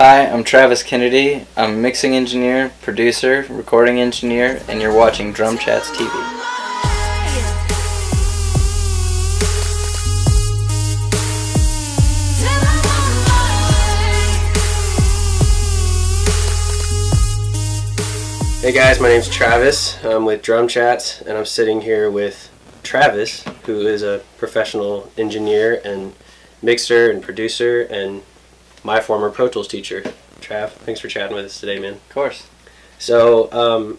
Hi, I'm Travis Kennedy. I'm a mixing engineer, producer, recording engineer, and you're watching DrumChats TV. Hey guys, my name's Travis. I'm with DrumChats, and I'm sitting here with Travis, who is a professional engineer and mixer and producer and my former Pro Tools teacher. Trav, thanks for chatting with us today, man. Of course. So,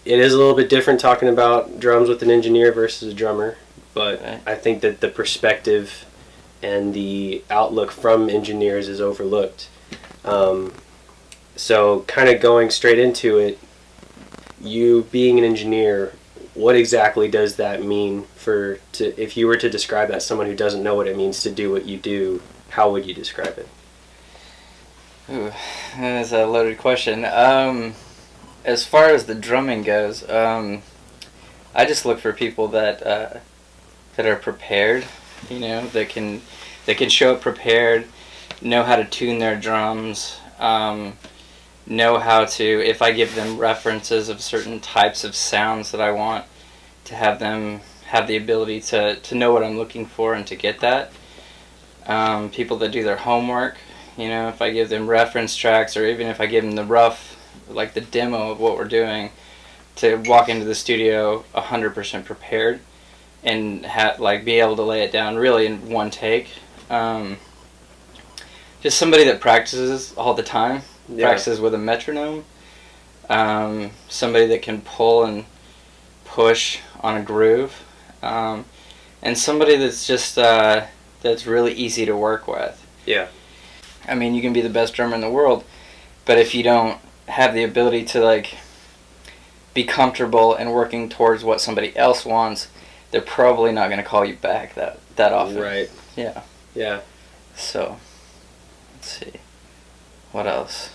it is a little bit different talking about drums with an engineer versus a drummer, but Right. I think that the perspective and the outlook from engineers is overlooked. So, kind of going straight into it, you being an engineer, what exactly does that mean if you were to describe that to someone who doesn't know what it means to do what you do, how would you describe it? Ooh, that's a loaded question. As far as the drumming goes, I just look for people that are prepared, that can show up prepared, know how to tune their drums, know how to, if I give them references of certain types of sounds that I want, to have them have the ability to know what I'm looking for and to get that. People that do their homework, if I give them reference tracks, or even if I give them the rough, like the demo of what we're doing, to walk into the studio 100% prepared and be able to lay it down really in one take. Just somebody that practices all the time. Yeah. Practices with a metronome, somebody that can pull and push on a groove, and somebody that's just that's really easy to work with. Yeah. I mean, you can be the best drummer in the world, but if you don't have the ability to be comfortable and working towards what somebody else wants, they're probably not going to call you back that often. Right. Yeah. Yeah. So, let's see. What else?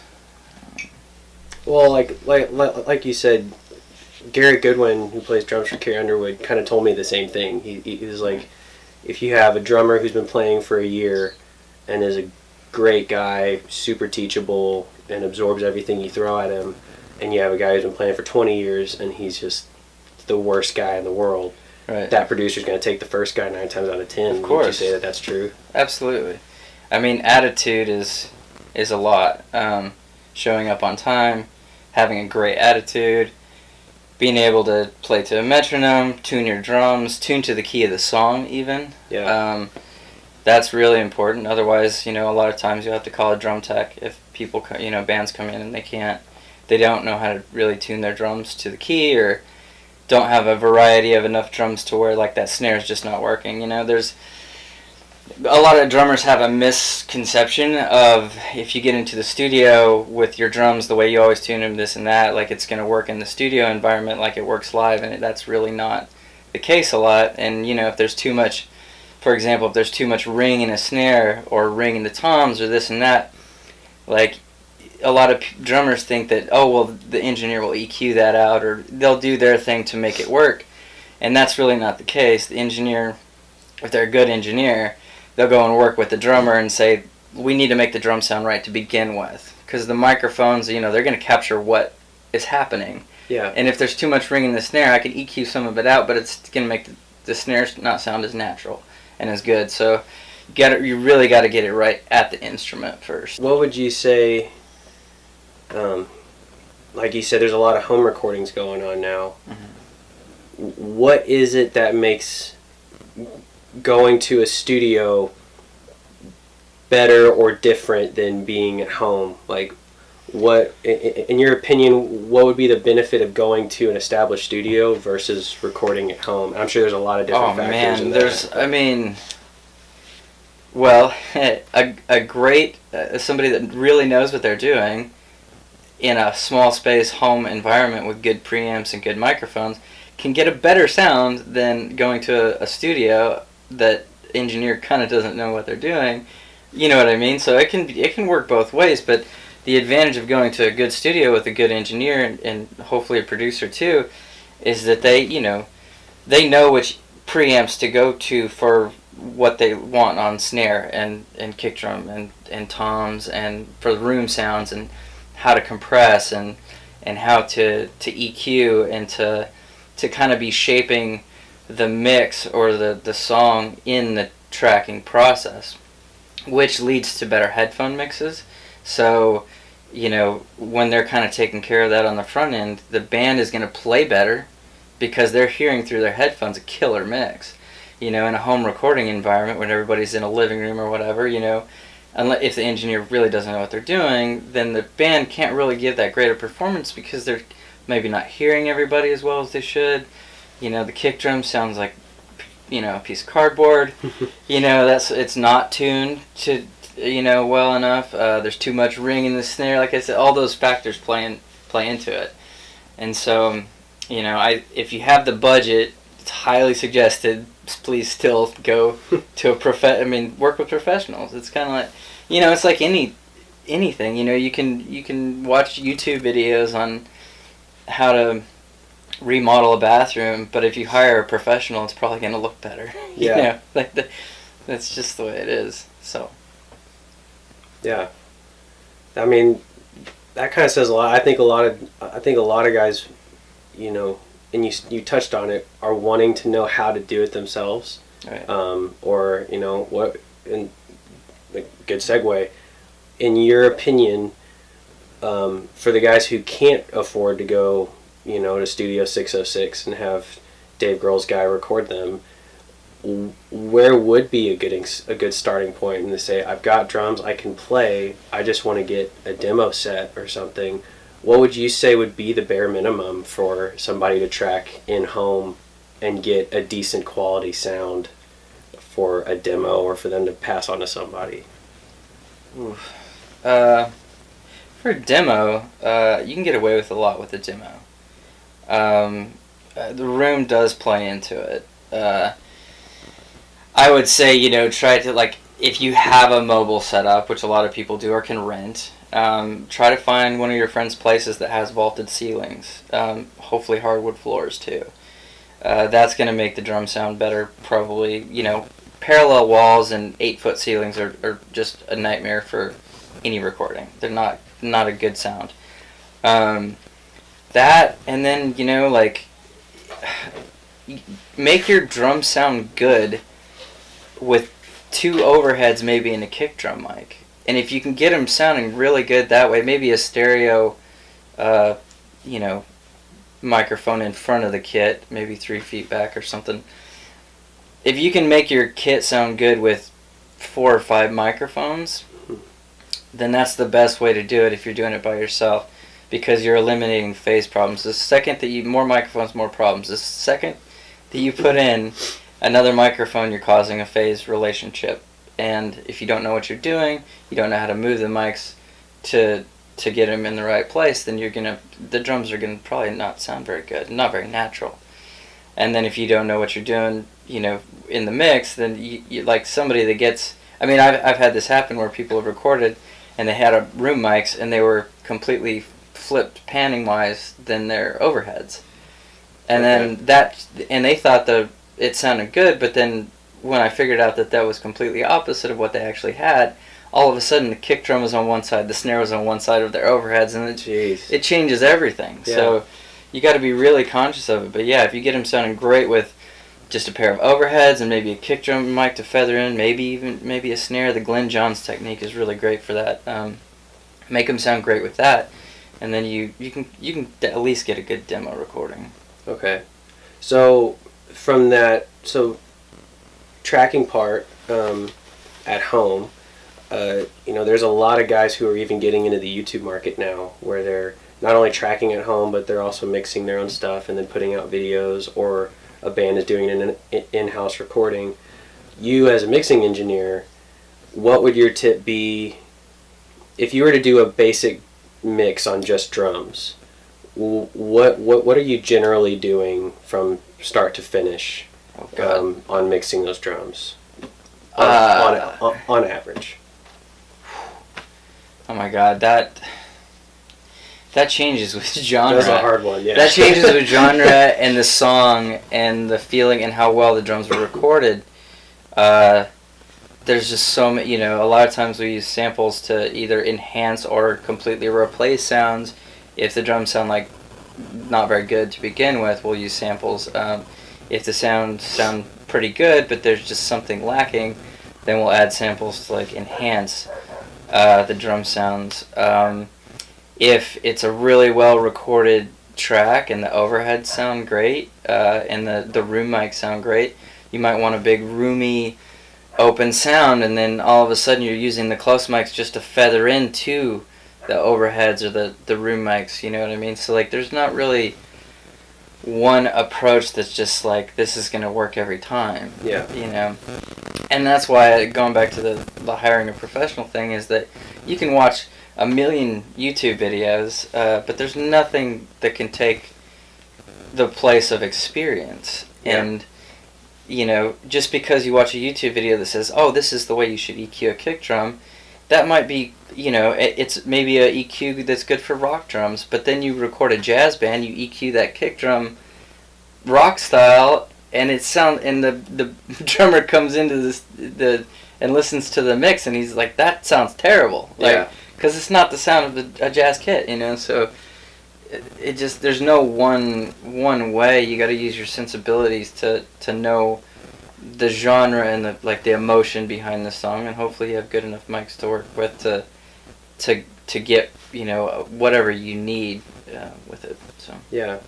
Well, like you said, Garrett Goodwin, who plays drums for Carrie Underwood, kind of told me the same thing. He was like, if you have a drummer who's been playing for a year and is a great guy, super teachable, and absorbs everything you throw at him, and you have a guy who's been playing for 20 years and he's just the worst guy in the world, right, that producer's going to take the first guy 9 times out of 10. Of course. Would you say that that's true? Absolutely. I mean, attitude is a lot. Showing up on time, having a great attitude, being able to play to a metronome, tune your drums, tune to the key of the song even. Yeah. That's really important. Otherwise, a lot of times you have to call a drum tech if people, bands come in and they don't know how to really tune their drums to the key, or don't have a variety of enough drums to where that snare is just not working. There's a lot of drummers have a misconception of, if you get into the studio with your drums the way you always tune them, this and that, it's going to work in the studio environment like it works live, and that's really not the case a lot. And if there's too much, for example, if there's too much ring in a snare or ring in the toms or this and that, a lot of drummers think that, the engineer will EQ that out, or they'll do their thing to make it work, and that's really not the case. The engineer, if they're a good engineer, they'll go and work with the drummer and say, we need to make the drum sound right to begin with, because the microphones, they're going to capture what is happening. Yeah. And if there's too much ring in the snare, I can EQ some of it out, but it's going to make the snare not sound as natural and as good. So you really got to get it right at the instrument first. What would you say, like you said, there's a lot of home recordings going on now. Mm-hmm. What is it that makes going to a studio better or different than being at home? What, in your opinion, what would be the benefit of going to an established studio versus recording at home? I'm sure there's a lot of different factors in that. A great, somebody that really knows what they're doing in a small space home environment with good preamps and good microphones can get a better sound than going to a studio that engineer kind of doesn't know what they're doing. You know what I mean? So it can work both ways, but the advantage of going to a good studio with a good engineer and hopefully a producer too is that they know which preamps to go to for what they want on snare and kick drum and toms and for the room sounds and how to compress and how to EQ and to kind of be shaping the mix or the song in the tracking process, which leads to better headphone mixes. So, you know, when they're kind of taking care of that on the front end, the band is going to play better because they're hearing through their headphones a killer mix. You know, in a home recording environment when everybody's in a living room or whatever, you know, unless if the engineer really doesn't know what they're doing, then the band can't really give that greater performance because they're maybe not hearing everybody as well as they should. You know, the kick drum sounds like, you know, a piece of cardboard. You know, it's not tuned to, you know, well enough. There's too much ring in the snare. Like I said, all those factors play into it. And so, you know, if you have the budget, it's highly suggested. Please still go to work with professionals. It's kind of like, you know, it's like anything. You know, you can watch YouTube videos on how to remodel a bathroom, but if you hire a professional, it's probably going to look better. Yeah. You know, like that's just the way it is. So. Yeah. I mean, that kind of says a lot. I think a lot of guys, you know, and you touched on it, are wanting to know how to do it themselves. Right. Or, you know, what, and a good segue, in your opinion, for the guys who can't afford to go, you know, to Studio 606 and have Dave Grohl's guy record them, where would be a good starting point? And they say, I've got drums, I can play, I just want to get a demo set or something. What would you say would be the bare minimum for somebody to track in home and get a decent quality sound for a demo or for them to pass on to somebody? Oof. For a demo, you can get away with a lot with a demo. The room does play into it. I would say, you know, try to, like, if you have a mobile setup, which a lot of people do or can rent, try to find one of your friends' places that has vaulted ceilings. Hopefully hardwood floors too. That's going to make the drum sound better. Probably, you know, parallel walls and 8-foot ceilings are just a nightmare for any recording. They're not a good sound. That, and then, you know, like, make your drum sound good with 2 overheads maybe in a kick drum mic. And if you can get them sounding really good that way, maybe a stereo, you know, microphone in front of the kit, maybe 3 feet back or something. If you can make your kit sound good with 4 or 5 microphones, then that's the best way to do it if you're doing it by yourself, because you're eliminating phase problems. The second that more microphones, more problems. The second that you put in another microphone, you're causing a phase relationship. And if you don't know what you're doing, you don't know how to move the mics to get them in the right place, then the drums are gonna probably not sound very good, not very natural. And then if you don't know what you're doing, you know, in the mix, then you like somebody that gets. I mean, I've had this happen where people have recorded and they had room mics and they were completely flipped panning wise than their overheads, and then they thought it sounded good, but then when I figured out that was completely opposite of what they actually had, all of a sudden the kick drum was on one side, the snare was on one side of their overheads, and it changes everything. Yeah. So you got to be really conscious of it. But yeah, if you get them sounding great with just a pair of overheads and maybe a kick drum mic to feather in, maybe a snare, the Glenn Johns technique is really great for that. Make them sound great with that, and then you can at least get a good demo recording. Okay, so from that, tracking part at home, you know, there's a lot of guys who are even getting into the YouTube market now, where they're not only tracking at home, but they're also mixing their own stuff and then putting out videos, or a band is doing an in-house recording. You, as a mixing engineer, what would your tip be if you were to do a basic mix on just drums? What are you generally doing from start to finish on mixing those drums on average? Oh my God, that changes with genre. That's a hard one, yeah. That changes with genre and the song and the feeling and how well the drums were recorded. There's just so many, a lot of times we use samples to either enhance or completely replace sounds. If the drums sound like not very good to begin with, we'll use samples. If the sound pretty good, but there's just something lacking, then we'll add samples to like enhance the drum sounds. If it's a really well recorded track and the overheads sound great, and the room mics sound great, you might want a big roomy open sound, and then all of a sudden you're using the close mics just to feather into the overheads or the room mics, you know what I mean? So like there's not really one approach that's just like this is going to work every time. Yeah. And that's why, going back to the hiring a professional thing, is that you can watch a million YouTube videos, but there's nothing that can take the place of experience. Yeah. And just because you watch a YouTube video that says, oh, this is the way you should EQ a kick drum, that might be, it's maybe a EQ that's good for rock drums, but then you record a jazz band, you EQ that kick drum rock style, and the drummer comes into and listens to the mix, and he's like, that sounds terrible. Yeah. Because it's not the sound of a jazz kit, so it just, there's no one way. You got to use your sensibilities to know the genre and the emotion behind the song, and hopefully you have good enough mics to work with to get whatever you need with it. So yeah,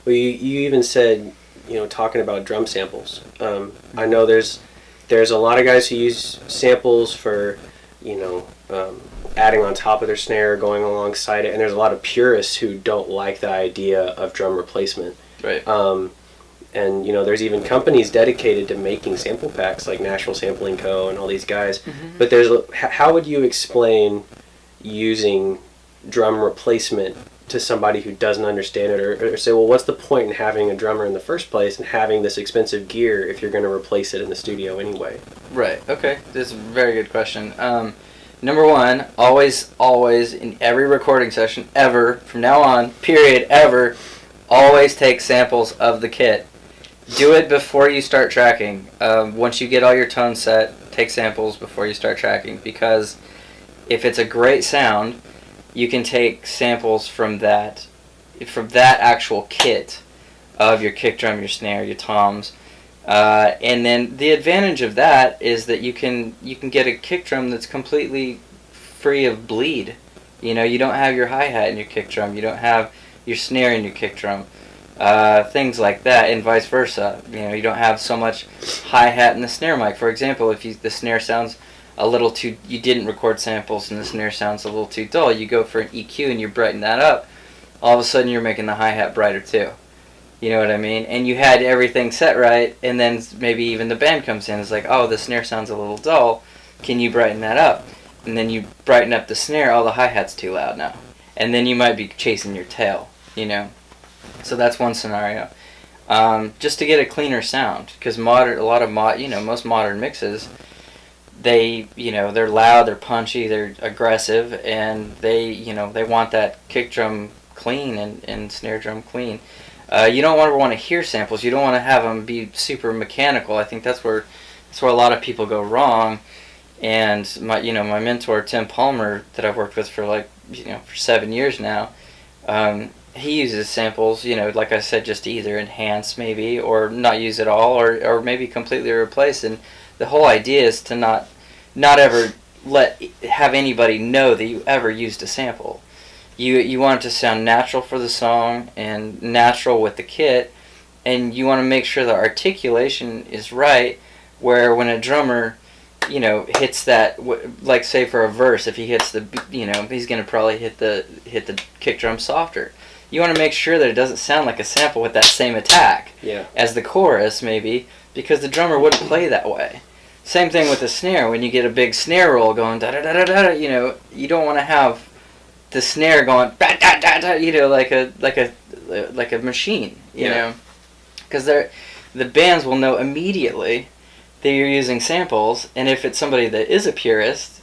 well, you even said talking about drum samples. I know there's a lot of guys who use samples for adding on top of their snare, going alongside it, and there's a lot of purists who don't like the idea of drum replacement. Right. And there's even companies dedicated to making sample packs, like Nashville Sampling Co. and all these guys. Mm-hmm. But how would you explain using drum replacement to somebody who doesn't understand it, or say, well, what's the point in having a drummer in the first place and having this expensive gear if you're going to replace it in the studio anyway? Right. Okay. That's a very good question. Number one, always in every recording session ever, from now on, period, ever, always take samples of the kit. Do it before you start tracking. Once you get all your tones set, take samples before you start tracking, because if it's a great sound, you can take samples from that actual kit of your kick drum, your snare, your toms. And then the advantage of that is that you can get a kick drum that's completely free of bleed. You don't have your hi-hat in your kick drum. You don't have your snare in your kick drum. Things like that, and vice versa. You don't have so much hi-hat in the snare mic. For example, if the snare sounds a little too, you didn't record samples and the snare sounds a little too dull, you go for an EQ and you brighten that up, all of a sudden you're making the hi-hat brighter too. You know what I mean? And you had everything set right, and then maybe even the band comes in and is like, oh, the snare sounds a little dull, can you brighten that up? And then you brighten up the snare, oh, the hi-hat's too loud now. And then you might be chasing your tail, So that's one scenario. Just to get a cleaner sound, because most modern mixes, they're loud, they're punchy, they're aggressive, and they want that kick drum clean and snare drum clean. You don't want to hear samples. You don't want to have them be super mechanical. I think that's where a lot of people go wrong. And my mentor Tim Palmer, that I've worked with for for 7 years now, he uses samples, like I said, just to either enhance maybe, or not use at all, or maybe completely replace. And the whole idea is to not ever have anybody know that you ever used a sample. You want it to sound natural for the song and natural with the kit, and you want to make sure the articulation is right, where when a drummer hits that, like say for a verse, if he hits the, he's going to probably hit the kick drum softer. You want to make sure that it doesn't sound like a sample with that same attack as the chorus maybe, because the drummer wouldn't play that way. Same thing with the snare. When you get a big snare roll going da da da da da, you don't want to have the snare going da da da da, like a machine, because the bands will know immediately that you're using samples, and if it's somebody that is a purist,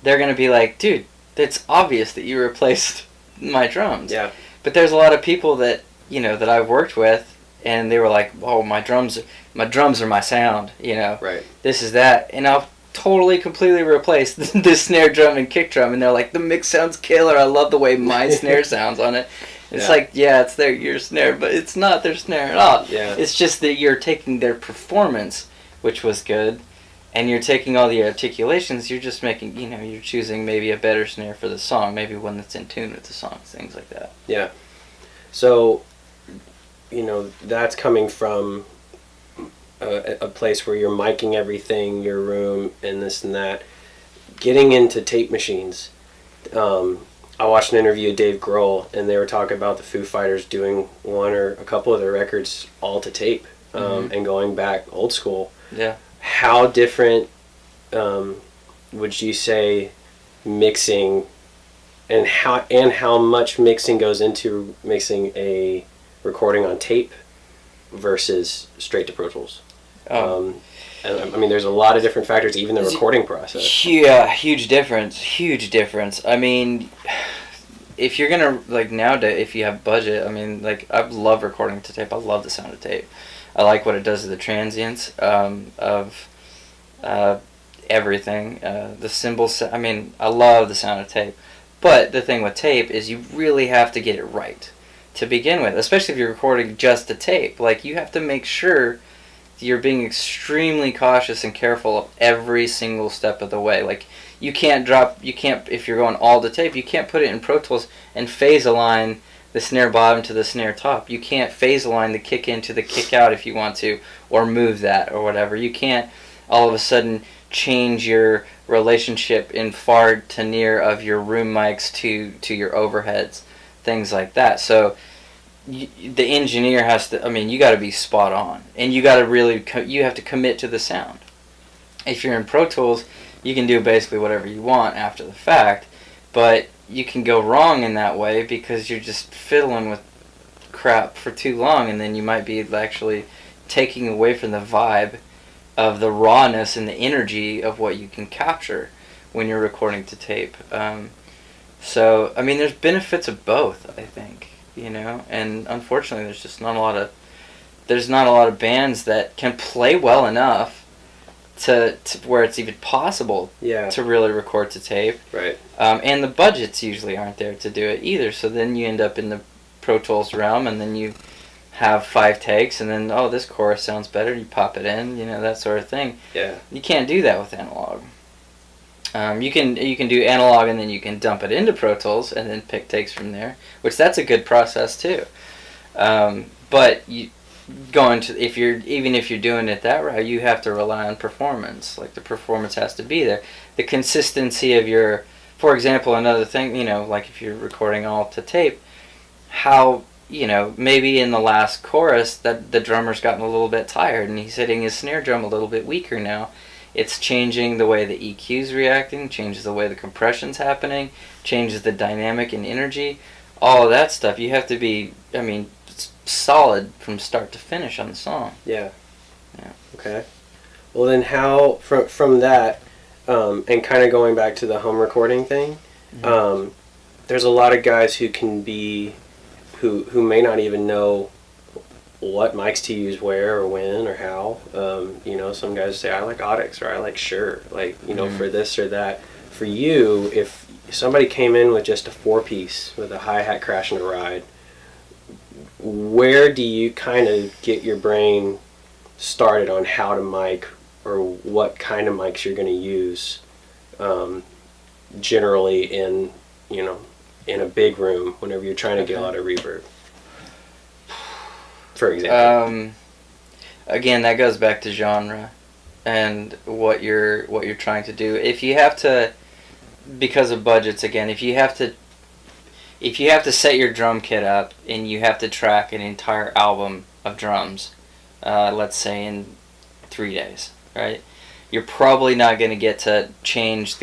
they're going to be like, dude, it's obvious that you replaced my drums. Yeah. But there's a lot of people that, that I've worked with and they were like, "Oh, my drums are my sound," Right. This is that, and I'll totally completely replace the snare drum and kick drum, and they're like, "The mix sounds killer. I love the way my snare sounds on it." It's like, yeah, it's your snare, but it's not their snare at all. Yeah. It's just that you're taking their performance, which was good, and you're taking all the articulations. You're just making, you're choosing maybe a better snare for the song, maybe one that's in tune with the song, things like that. Yeah. So, that's coming from a place where you're miking everything, your room, and this and that. Getting into tape machines. I watched an interview of Dave Grohl, and they were talking about the Foo Fighters doing one or a couple of their records all to tape, and going back old school. Yeah. How different would you say mixing, and how much mixing goes into mixing a recording on tape versus straight to Pro Tools? And I mean, there's a lot of different factors, even the recording process. Yeah, huge difference. I mean, if you're gonna, nowadays, if you have budget, I mean, I love recording to tape. I love the sound of tape. I like what it does to the transients of everything. The cymbals, I mean, I love the sound of tape. But the thing with tape is you really have to get it right to begin with, especially if you're recording just a tape. You have to make sure you're being extremely cautious and careful of every single step of the way. You can't, if you're going all to tape, you can't put it in Pro Tools and phase align the snare bottom to the snare top. You can't phase align the kick in to the kick out if you want to, or move that or whatever. You can't all of a sudden change your relationship in far to near of your room mics to your overheads, things like that. So the engineer has to, you got to be spot on, and you got to really, you have to commit to the sound. If you're in Pro Tools, you can do basically whatever you want after the fact, but you can go wrong in that way because you're just fiddling with crap for too long, and then you might be actually taking away from the vibe of the rawness and the energy of what you can capture when you're recording to tape. So, there's benefits of both, I think. And unfortunately there's not a lot of bands that can play well enough to where it's even possible to really record to tape. Right. And the budgets usually aren't there to do it either, so then you end up in the Pro Tools realm, and then you have 5 takes, and then, this chorus sounds better, you pop it in, that sort of thing. Yeah. You can't do that with analog. You can do analog, and then you can dump it into Pro Tools and then pick takes from there, which that's a good process too. But if you're doing it that route, you have to rely on performance. The performance has to be there. The consistency of for example, another thing, if you're recording all to tape, how, maybe in the last chorus that the drummer's gotten a little bit tired and he's hitting his snare drum a little bit weaker now. It's changing the way the EQ's reacting, changes the way the compression's happening, changes the dynamic and energy, all of that stuff. You have to be, solid from start to finish on the song. Yeah. Okay. Well, then how, from that, and kind of going back to the home recording thing, there's a lot of guys who who may not even know what mics to use where or when or how. Some guys say, I like Audix, or I like Shure, for this or that. For you, if somebody came in with just a 4-piece with a hi-hat crash and a ride, where do you kind of get your brain started on how to mic, or what kind of mics you're going to use generally in a big room whenever you're trying to get a lot of reverb, for example? Again, that goes back to genre and what you're trying to do. If you have to, because of budgets, again, if you have to set your drum kit up and you have to track an entire album of drums, let's say in 3 days, right? You're probably not going to get to change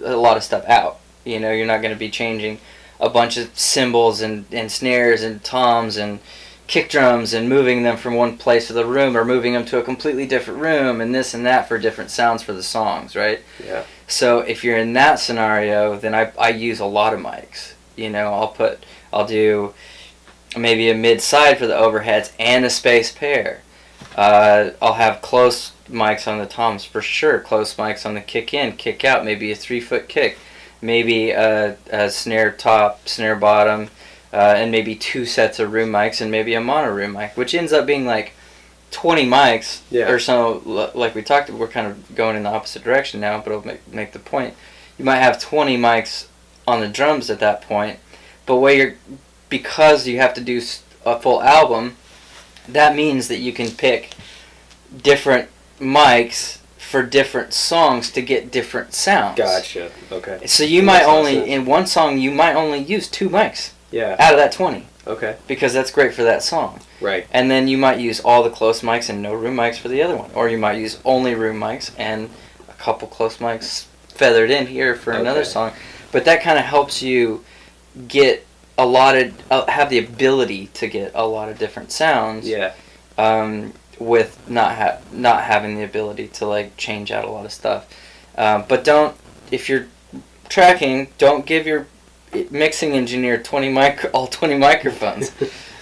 a lot of stuff out. You're not going to be changing a bunch of cymbals and snares and toms and kick drums and moving them from one place of the room, or moving them to a completely different room, and this and that for different sounds for the songs, right? Yeah. So if you're in that scenario, then I use a lot of mics. I'll do maybe a mid-side for the overheads and a space pair. I'll have close mics on the toms for sure, close mics on the kick in, kick out, maybe a 3-foot kick, maybe a snare top, snare bottom, and maybe 2 sets of room mics and maybe a mono room mic, which ends up being like 20 mics or so. Like we talked, we're kind of going in the opposite direction now, but I'll make the point. You might have 20 mics on the drums at that point, but because you have to do a full album, that means that you can pick different mics for different songs to get different sounds. Gotcha. Okay. So you might only, in one song, you might only use 2 mics. Yeah. Out of that 20. Okay. Because that's great for that song. Right. And then you might use all the close mics and no room mics for the other one. Or you might use only room mics and a couple close mics feathered in here for another song. But that kind of helps you get have the ability to get a lot of different sounds. Yeah. With not having the ability to like change out a lot of stuff. But if you're tracking, don't give your mixing engineer all 20 microphones.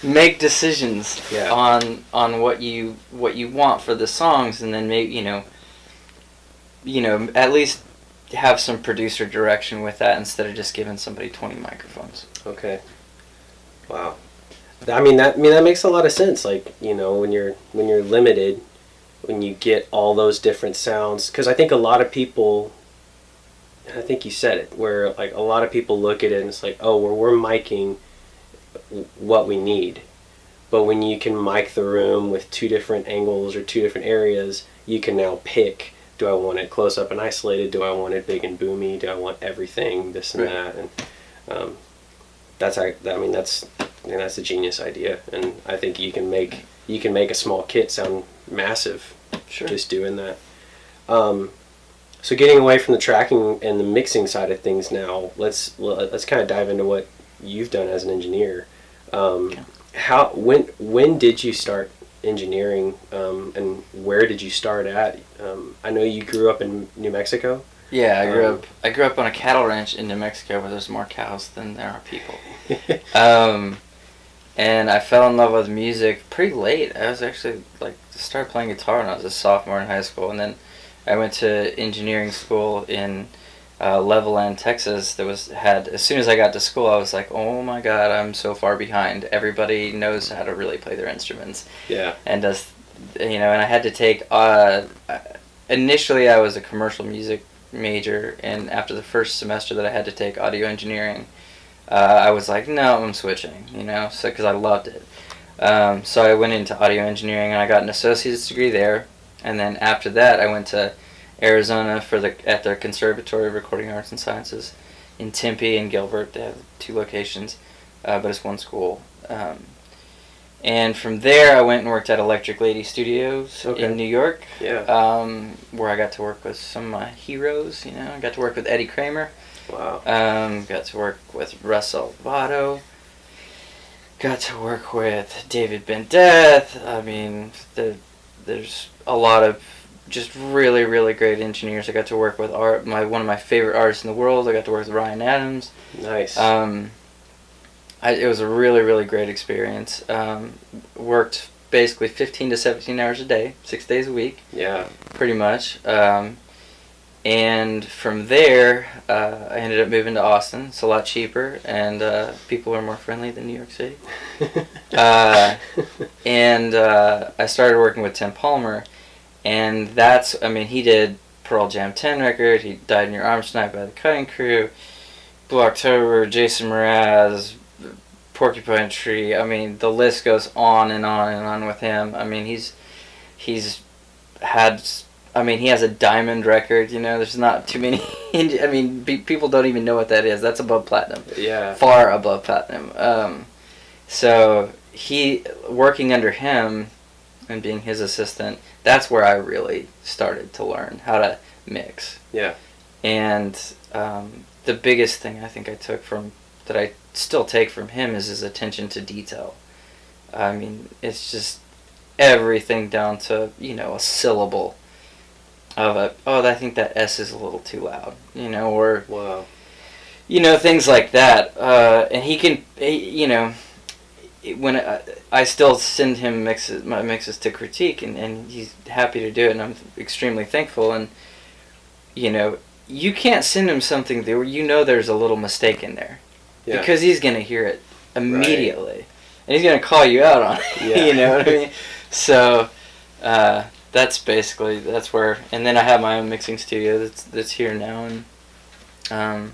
Make decisions on what you want for the songs, and then maybe at least have some producer direction with that instead of just giving somebody 20 microphones. Okay. Wow. I mean that makes a lot of sense. Like, when you're limited, when you get all those different sounds, because I think a lot of people, I think you said it, where like a lot of people look at it and it's like, oh, we're miking what we need. But when you can mic the room with 2 different angles or 2 different areas, you can now pick, do I want it close up and isolated? Do I want it big and boomy? Do I want everything, this and that? And that's a genius idea. And I think you can make a small kit sound massive just doing that. So getting away from the tracking and the mixing side of things now, let's kind of dive into what you've done as an engineer. When did you start engineering, and where did you start at? I know you grew up in New Mexico. Yeah, I grew up on a cattle ranch in New Mexico where there's more cows than there are people. And I fell in love with music pretty late. I was actually started playing guitar when I was a sophomore in high school, and then I went to engineering school in Levelland, Texas. As soon as I got to school, I was like, oh my god, I'm so far behind. Everybody knows how to really play their instruments. Yeah. And and I had to take. Initially, I was a commercial music major, and after the first semester that I had to take audio engineering, I was like, no, I'm switching. So because I loved it. So I went into audio engineering and I got an associate's degree there. And then after that, I went to Arizona at their Conservatory of Recording Arts and Sciences in Tempe and Gilbert. They have 2 locations, but it's one school. And from there, I went and worked at Electric Lady Studios in New York, where I got to work with some of my heroes. I got to work with Eddie Kramer. Wow. Got to work with Russell Votto. Got to work with David Bendeth. I mean, there's a lot of just really, really great engineers. I got to work with one of my favorite artists in the world. I got to work with Ryan Adams. Nice. It was a really, really great experience. Worked basically 15 to 17 hours a day, 6 days a week. Yeah. Pretty much. And from there, I ended up moving to Austin. It's a lot cheaper, and people are more friendly than New York City. And I started working with Tim Palmer, and he did Pearl Jam 10 record, he Died in Your Arms Tonight by the Cutting Crew, Blue October, Jason Mraz, Porcupine Tree. I mean, the list goes on and on and on with him. I mean, he has a diamond record, there's not too many. People don't even know what that is. That's above platinum. Yeah. Far above platinum. So working under him and being his assistant, that's where I really started to learn how to mix. Yeah. And the biggest thing I think that I still take from him is his attention to detail. I mean, it's just everything down to, a syllable. I think that S is a little too loud, or wow, things like that. And when I still send him my mixes to critique, and he's happy to do it, and I'm extremely thankful. And you can't send him something where there's a little mistake in there, because he's gonna hear it immediately, and he's gonna call you out on it. Yeah. You know what I mean? So that's where, and then I have my own mixing studio that's here now, and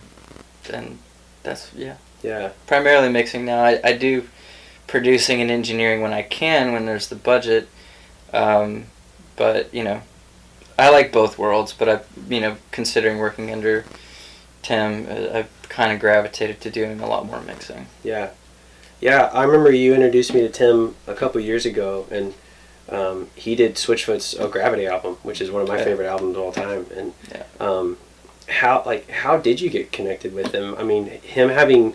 that's primarily mixing now. I do producing and engineering when I can, when there's the budget, but I like both worlds. But considering working under Tim, I've kind of gravitated to doing a lot more mixing. Yeah, I remember you introduced me to Tim a couple years ago, and he did Switchfoot's "Oh Gravity" album, which is one of my favorite albums of all time. And how did you get connected with him? I mean, him having,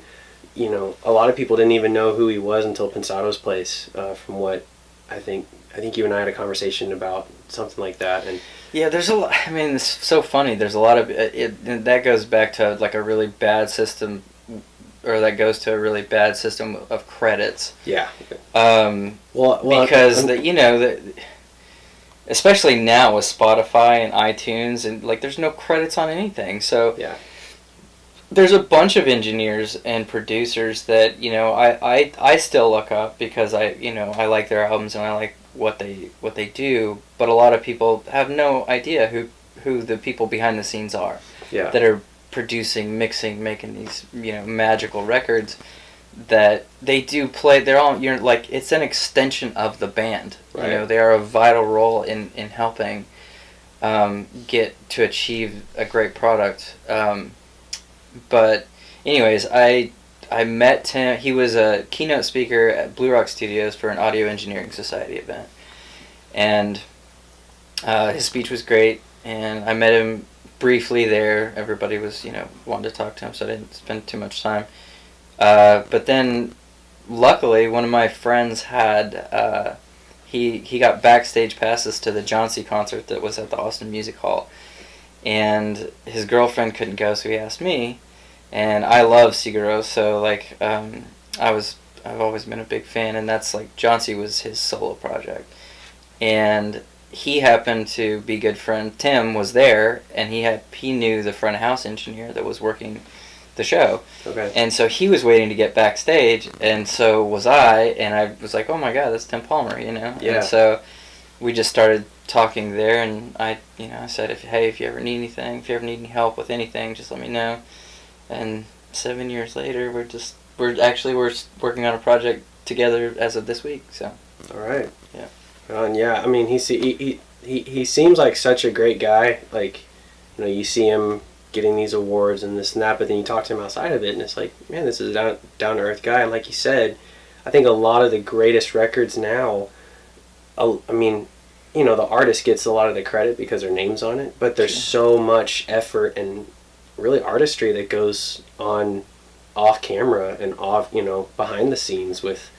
a lot of people didn't even know who he was until Pensado's Place. From what I think you and I had a conversation about something like that. And yeah, there's a lot. I mean, it's so funny. There's a lot of it that goes back to like a really bad system, or that goes to a really bad system of credits. Yeah. Because especially now with Spotify and iTunes, and like there's no credits on anything. So yeah. There's a bunch of engineers and producers that I still look up, because I like their albums and I like what they do, but a lot of people have no idea who the people behind the scenes are, that are producing, mixing, making these magical records that they do play. You're like, it's an extension of the band. Right. They are a vital role in helping get to achieve a great product. But anyways, I met Tim. He was a keynote speaker at Blue Rock Studios for an Audio Engineering Society event, and his speech was great. And I met him briefly there. Everybody was wanting to talk to him, so I didn't spend too much time. But then, luckily, one of my friends had he got backstage passes to the John C. concert that was at the Austin Music Hall. And his girlfriend couldn't go, so he asked me, and I love Sigur Rós, so like I've always been a big fan, and that's like John C. was his solo project, and he happened to be good friend. Tim was there, and he knew the front of house engineer that was working the show. Okay. And so he was waiting to get backstage, and so was I, and I was like, oh my god, that's Tim Palmer, Yeah. And so we just started talking there, and I said, if you ever need anything, if you ever need any help with anything, just let me know. And 7 years later, we're working on a project together as of this week. So. All right. Yeah. I mean, he seems like such a great guy. Like, you see him getting these awards and this and that, but then you talk to him outside of it, and it's like, man, this is a down to earth guy. And like you said, I think a lot of the greatest records now, I mean, the artist gets a lot of the credit because their name's on it, but there's so much effort and really artistry that goes on off camera and off, behind the scenes with,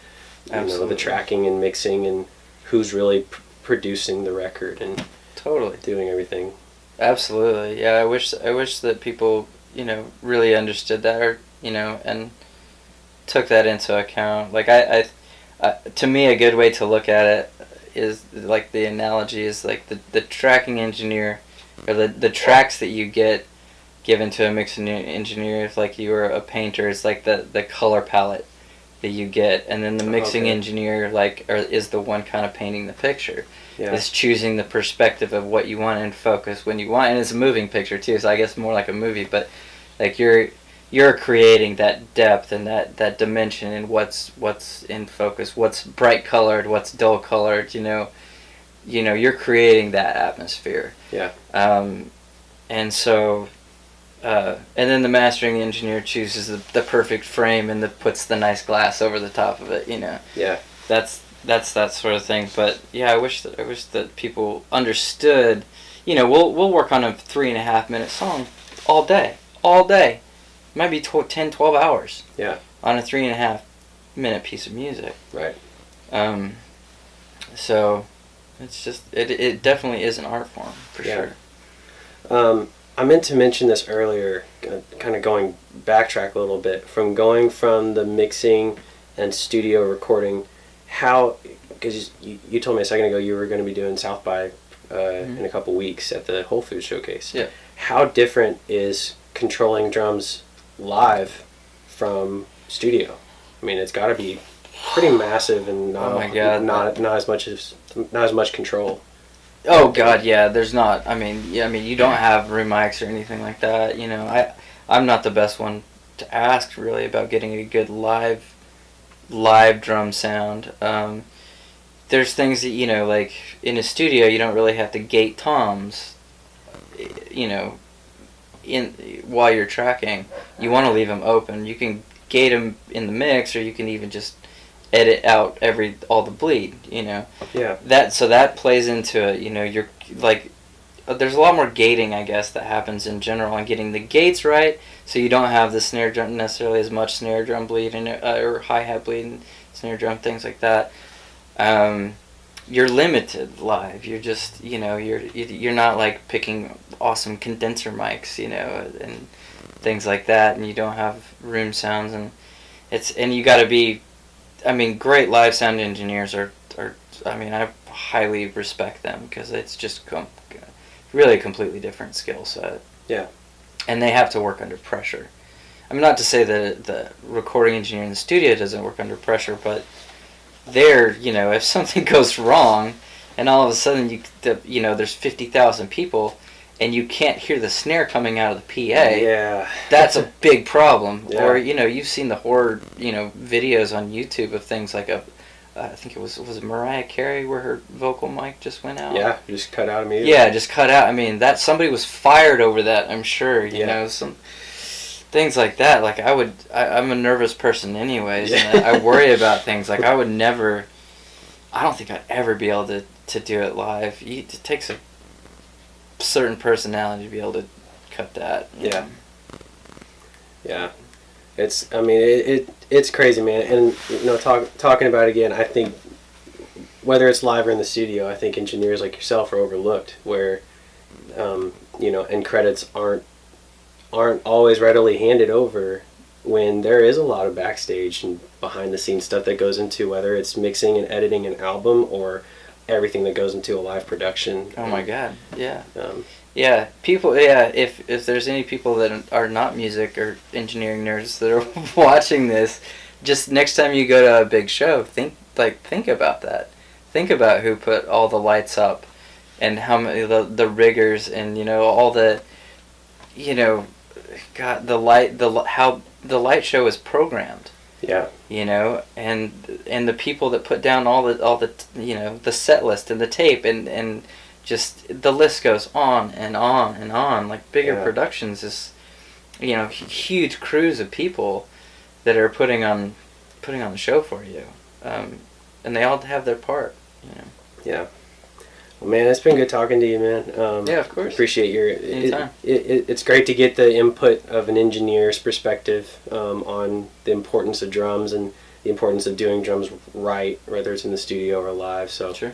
the tracking and mixing and who's really producing the record and totally doing everything. Absolutely. Yeah, I wish that people, really understood that, or, and took that into account. Like I to me, a good way to look at it is like the analogy is like the tracking engineer, or the tracks that you get given to a mixing engineer, if like you were a painter, it's like the color palette that you get, and then the mixing engineer is the one kind of painting the picture. Yeah. It's choosing the perspective of what you want and focus when you want, and it's a moving picture too, so I guess more like a movie, but like you're creating that depth and that dimension, and what's in focus, what's bright colored, what's dull colored, you're creating that atmosphere. Yeah. And so and then the mastering engineer chooses the perfect frame and puts the nice glass over the top of it, Yeah. That's that sort of thing. But yeah, I wish that people understood. We'll work on a 3.5 minute song all day. It might be 10, 12 hours. Yeah. On a 3.5 minute piece of music. Right. So it's just it definitely is an art form for sure. I meant to mention this earlier, kind of backtrack a little bit, from going from the mixing and studio recording, how, because you told me a second ago you were going to be doing South by in a couple weeks at the Whole Foods Showcase. Yeah. How different is controlling drums live from studio? I mean, it's got to be pretty massive and not, Oh my God. not as much control. Oh God, yeah. There's not. I mean, you don't have room mics or anything like that. You know, I'm not the best one to ask really about getting a good live drum sound. There's things that, you know, like in a studio you don't really have to gate toms, you know, while you're tracking. You want to leave them open. You can gate them in the mix, or you can even just edit out all the bleed, you know. Yeah. That plays into it, you know. You're like, there's a lot more gating, I guess, that happens in general, and getting the gates right, so you don't have the snare drum necessarily as much snare drum bleed or hi-hat bleed and snare drum, things like that. You're limited live. You're just, you know, you're not like picking awesome condenser mics, you know, and things like that, and you don't have room sounds, and you got to be. I mean, great live sound engineers are. I mean, I highly respect them because it's just really a completely different skill set. Yeah. And they have to work under pressure. I mean, not to say that the recording engineer in the studio doesn't work under pressure, but you know, if something goes wrong, and all of a sudden you know, there's 50,000 people, and you can't hear the snare coming out of the PA. Yeah. That's a big problem. Yeah. Or, you know, you've seen the horror, you know, videos on YouTube of things like I think it was Mariah Carey where her vocal mic just went out? Yeah, just cut out immediately. Yeah, just cut out. I mean, somebody was fired over that, I'm sure, you know, some things like that. Like, I'm a nervous person anyways, and I worry about things. Like, I don't think I'd ever be able to do it live. It takes a certain personality to be able to cut that. Yeah. Yeah. I mean, it's crazy, man. And, you know, talking about it again, I think whether it's live or in the studio, I think engineers like yourself are overlooked, where, you know, and credits aren't always readily handed over when there is a lot of backstage and behind the scenes stuff that goes into whether it's mixing and editing an album or everything that goes into a live production. Oh my God, yeah. Yeah, people. Yeah, if there's any people that are not music or engineering nerds that are watching this, just next time you go to a big show, think about that. Think about who put all the lights up, and how many the riggers, and you know all the, you know, God, how the light show is programmed. Yeah. You know, and the people that put down all the you know, the set list and the tape and just the list goes on and on and on. Like bigger productions is, you know, huge crews of people that are putting on the show for you, and they all have their part. You know. Yeah. Well, man, it's been good talking to you, man. Yeah, of course. Appreciate your. Anytime. It's great to get the input of an engineer's perspective on the importance of drums and the importance of doing drums right, whether it's in the studio or live. So, sure.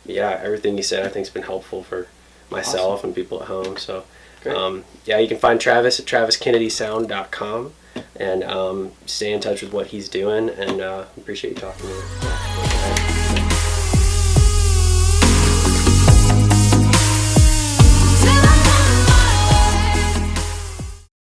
Yeah, everything you said I think has been helpful for myself and people at home. So, great. Yeah, you can find Travis at traviskennedysound.com and stay in touch with what he's doing. And appreciate you talking to me.